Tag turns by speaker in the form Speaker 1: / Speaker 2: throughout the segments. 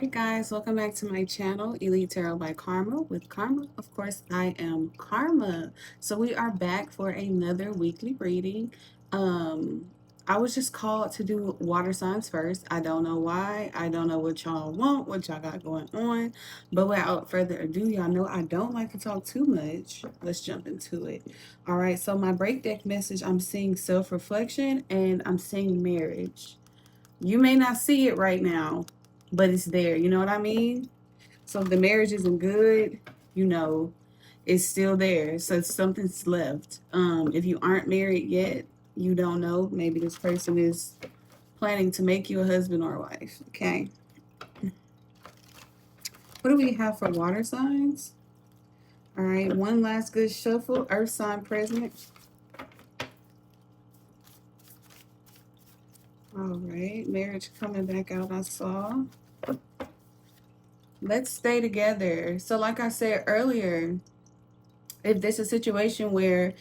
Speaker 1: Hey guys, welcome back to my channel, Elite Tarot by Karma. With Karma, of course, I am Karma. So we are back for another weekly reading. Um, I was just called to do water signs first. I don't know why. I don't know what y'all want, what y'all got going on. But without further ado, y'all know I don't like to talk too much. Let's jump into it. All right, so my break deck message, I'm seeing self-reflection and I'm seeing marriage. You may not see it right now, but it's there. You know what I mean? So if the marriage isn't good, you know, it's still there. So something's left. If you aren't married yet, you don't know. Maybe this person is planning to make you a husband or a wife. Okay. What do we have for water signs? All right. One last good shuffle. Earth sign present. All right. Marriage coming back out, I saw. Let's stay together. So like I said earlier, if there's a situation where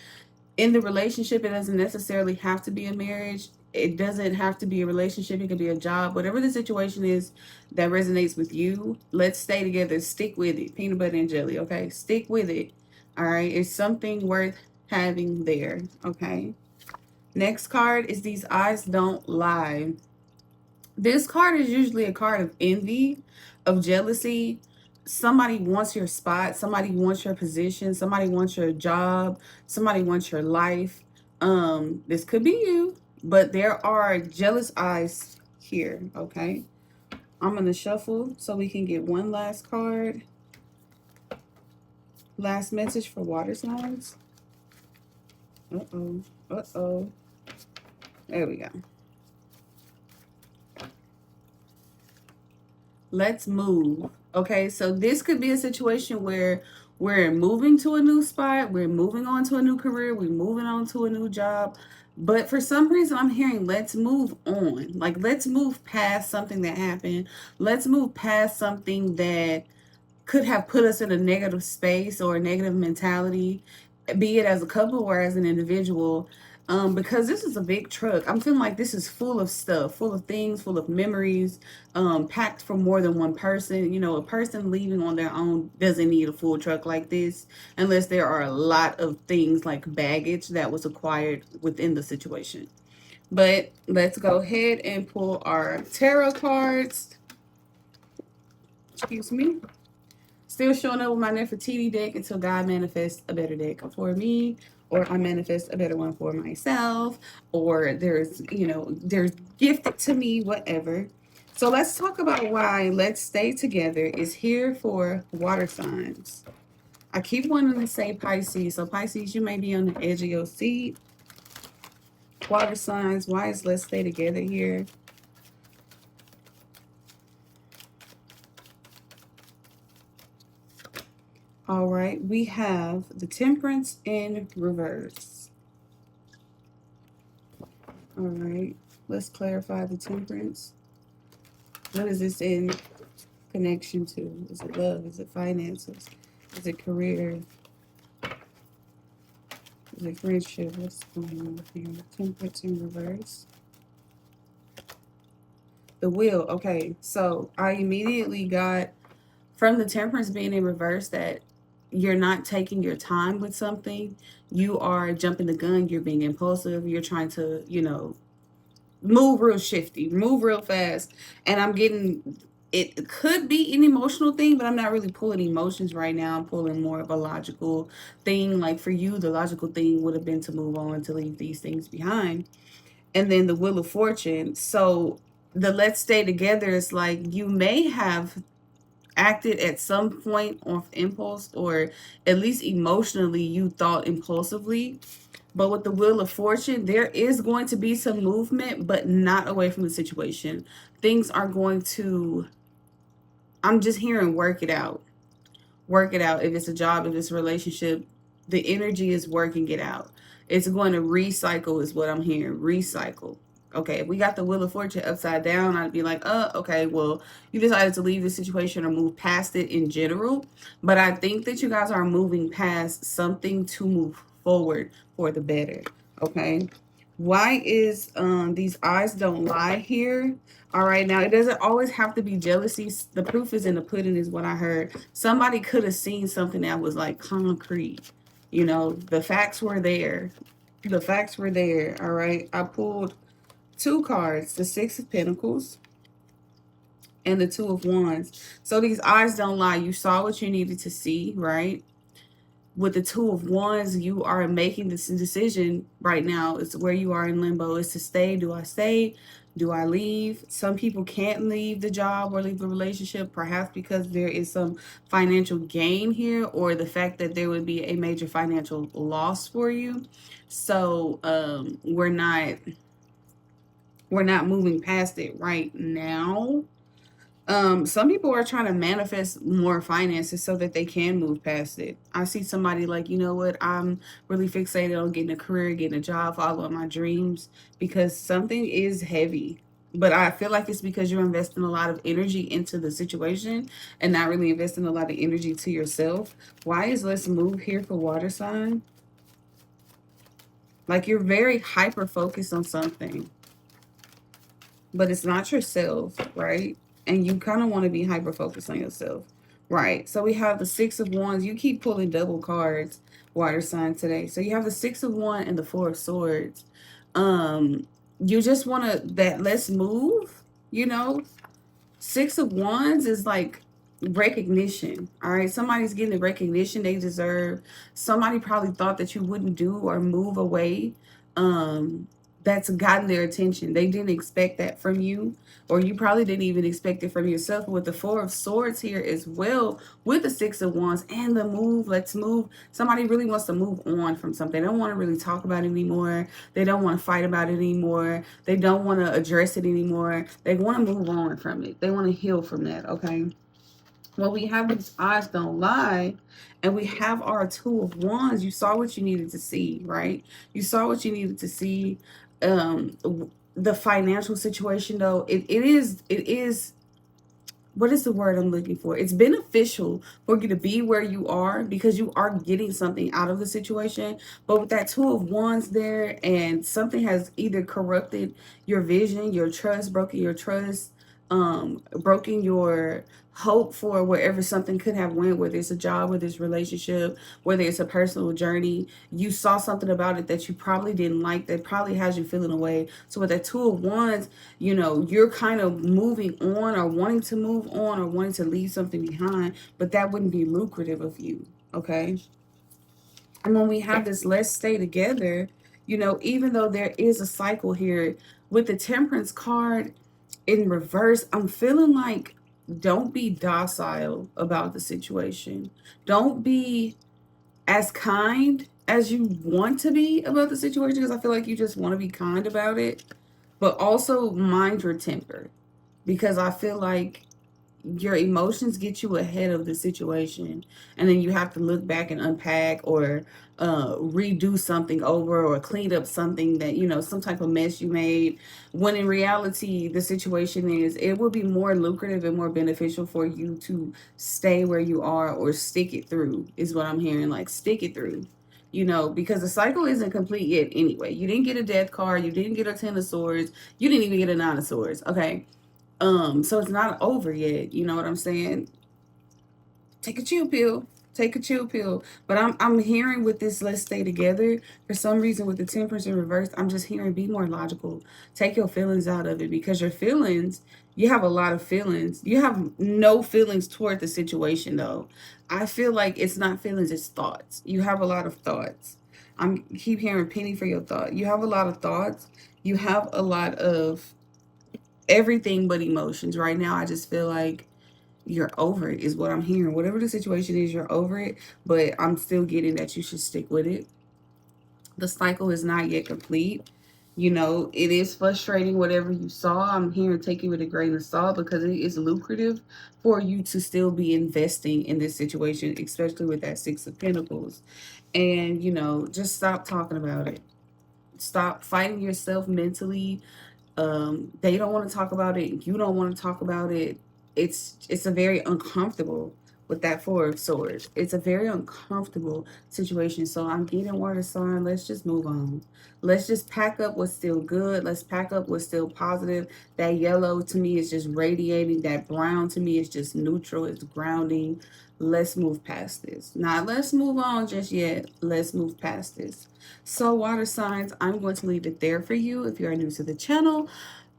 Speaker 1: in the relationship it doesn't necessarily have to be a marriage, it doesn't have to be a relationship, it could be a job, whatever the situation is that resonates with you, let's stay together, stick with it, peanut butter and jelly, okay, stick with it. All right, it's something worth having there. Okay, next card is these eyes don't lie. This card is usually a card of envy, of jealousy. Somebody wants your spot, somebody wants your position, somebody wants your job, somebody wants your life. This could be you, but there are jealous eyes here, okay? I'm going to shuffle so we can get one last card. Last message for water signs. Uh-oh. Uh-oh. There we go. Let's move. Okay, so this could be a situation where we're moving to a new spot, we're moving on to a new career, we're moving on to a new job. But for some reason, I'm hearing let's move on. Like, let's move past something that happened. Let's move past something that could have put us in a negative space or a negative mentality, be it as a couple or as an individual. Because this is a big truck. I'm feeling like this is full of stuff, full of things, full of memories, packed for more than one person. You know, a person leaving on their own doesn't need a full truck like this unless there are a lot of things like baggage that was acquired within the situation. But let's go ahead and pull our tarot cards. Excuse me. Still showing up with my Nefertiti deck until God manifests a better deck for me, or I manifest a better one for myself, or there's gifted to me, whatever. So let's talk about why Let's Stay Together is here for water signs. I keep wanting to say Pisces. So Pisces, you may be on the edge of your seat. Water signs, why is Let's Stay Together here? All right, we have the Temperance in reverse. All right, let's clarify the Temperance. What is this in connection to? Is it love? Is it finances? Is it career? Is it friendship? What's going on here? Temperance in reverse. The Wheel. Okay, so I immediately got from the Temperance being in reverse that you're not taking your time with something. You are jumping the gun. You're being impulsive. You're trying to, move real shifty, move real fast. And I'm getting, it could be an emotional thing, but I'm not really pulling emotions right now. I'm pulling more of a logical thing. Like for you, the logical thing would have been to move on, to leave these things behind. And then the Wheel of Fortune. So the Let's Stay Together is like you may have acted at some point off impulse, or at least emotionally you thought impulsively. But with the Wheel of Fortune, there is going to be some movement, but not away from the situation. Things are going to, I'm just hearing work it out. Work it out. If it's a job, if it's a relationship, the energy is working it out. It's going to recycle, is what I'm hearing. Recycle. Okay, if we got the Wheel of Fortune upside down, I'd be like, okay, well, you decided to leave the situation or move past it in general. But I think that you guys are moving past something to move forward for the better. Okay. Why is these eyes don't lie here? All right, now it doesn't always have to be jealousy. The proof is in the pudding, is what I heard. Somebody could have seen something that was like concrete. You know, the facts were there. The facts were there. All right, I pulled two cards: the Six of Pentacles and the Two of Wands. So these eyes don't lie. You saw what you needed to see, right? With the Two of Wands, you are making this decision right now. It's where you are in limbo. Is to stay. Do I stay? Do I leave? Some people can't leave the job or leave the relationship, perhaps because there is some financial gain here, or the fact that there would be a major financial loss for you. So we're not moving past it right now. Some people are trying to manifest more finances so that they can move past it. I see somebody like, you know what, I'm really fixated on getting a career, getting a job, following my dreams, because something is heavy. But I feel like it's because you're investing a lot of energy into the situation and not really investing a lot of energy to yourself. Why is let's move here for water sign? Like you're very hyper focused on something, but it's not yourself, right? And you kind of want to be hyper focused on yourself, right? So we have the Six of Wands. You keep pulling double cards, water sign, today. So you have the Six of Wands and the Four of Swords. You just want to that let's move, you know. Six of Wands is like recognition. All right. Somebody's getting the recognition they deserve. Somebody probably thought that you wouldn't do or move away. Um, that's gotten their attention. They didn't expect that from you, or you probably didn't even expect it from yourself. With the Four of Swords here as well, with the Six of Wands and the move, let's move. Somebody really wants to move on from something. They don't want to really talk about it anymore. They don't want to fight about it anymore. They don't want to address it anymore. They want to move on from it. They want to heal from that, okay? Well, we have these eyes don't lie, and we have our Two of Wands. You saw what you needed to see, right? You saw what you needed to see. Um, the financial situation, though, it is what is the word I'm looking for? It's beneficial for you to be where you are because you are getting something out of the situation. But with that Two of Wands there, and something has either corrupted your vision, your trust, broken your trust, broken your hope for wherever something could have went, whether it's a job, whether it's a relationship, whether it's a personal journey. You saw something about it that you probably didn't like, that probably has you feeling away. So with that Two of Wands, you know, you're kind of moving on, or wanting to move on, or wanting to leave something behind, but that wouldn't be lucrative of you, okay? And when we have this let's stay together, you know, even though there is a cycle here, with the Temperance card in reverse, I'm feeling like don't be docile about the situation. Don't be as kind as you want to be about the situation, because I feel like you just want to be kind about it, but also mind your temper, because I feel like your emotions get you ahead of the situation, and then you have to look back and unpack, or redo something over, or clean up something that, you know, some type of mess you made, when in reality the situation is it will be more lucrative and more beneficial for you to stay where you are, or stick it through, is what I'm hearing. Like stick it through, you know, because the cycle isn't complete yet anyway. You didn't get a death card, you didn't get a Ten of Swords, you didn't even get a Nine of Swords, okay? So it's not over yet. You know what I'm saying? Take a chill pill. Take a chill pill. But I'm hearing with this let's stay together. For some reason with the Temperance in reverse, I'm just hearing be more logical. Take your feelings out of it, because your feelings, you have a lot of feelings. You have no feelings toward the situation though. I feel like it's not feelings, it's thoughts. You have a lot of thoughts. I'm keep hearing penny for your thought. You have a lot of thoughts. You have a lot of everything but emotions. Right now, I just feel like you're over it, is what I'm hearing. Whatever the situation is, you're over it, but I'm still getting that you should stick with it. The cycle is not yet complete. You know, it is frustrating, whatever you saw. I'm hearing take it with a grain of salt, because it is lucrative for you to still be investing in this situation, especially with that Six of Pentacles. And, you know, just stop talking about it. Stop fighting yourself mentally. They don't want to talk about it, you don't want to talk about it. It's a very uncomfortable with that Four of Swords. It's a very uncomfortable situation. So I'm getting water sign. Let's just move on. Let's just pack up what's still good. Let's pack up what's still positive. That yellow to me is just radiating. That brown to me is just neutral. It's grounding. Let's move past this. Not let's move on just yet. Let's move past this. So water signs, I'm going to leave it there for you. If you are new to the channel,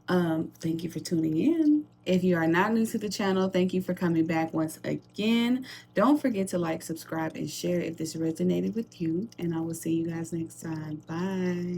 Speaker 1: thank you for tuning in. If you are not new to the channel, thank you for coming back once again. Don't forget to like, subscribe, and share if this resonated with you. And I will see you guys next time. Bye.